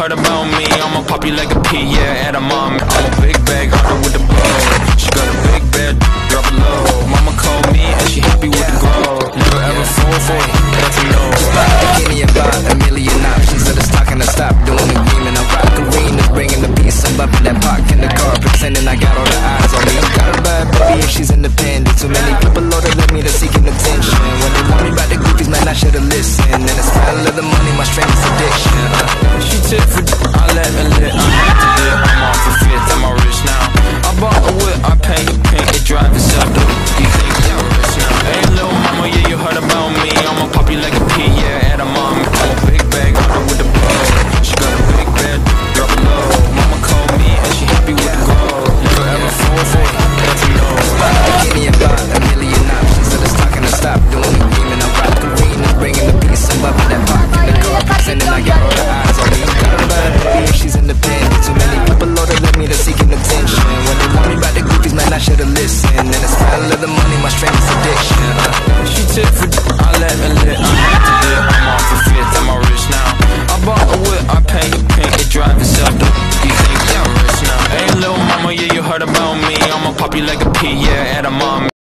heard about me, I'ma pop you like a pea, yeah, and a mom. I'm a big bag hunter with the bow. She got a big bed, drop it low. Mama called me and she happy with the grow. Never ever fall for it, that's a no. Give me about a million options, so it's talking to stop doing the game. And I rock arenas, bringing the peace. I'm bumping that park in the car, pretending I got all the eyes on me. Got a bad baby and she's independent. Too many people older than me that's seeking attention. When they want me about the goofies, man, I should've listened. And the style of the money, my strength is addiction. She tip for I let her lit.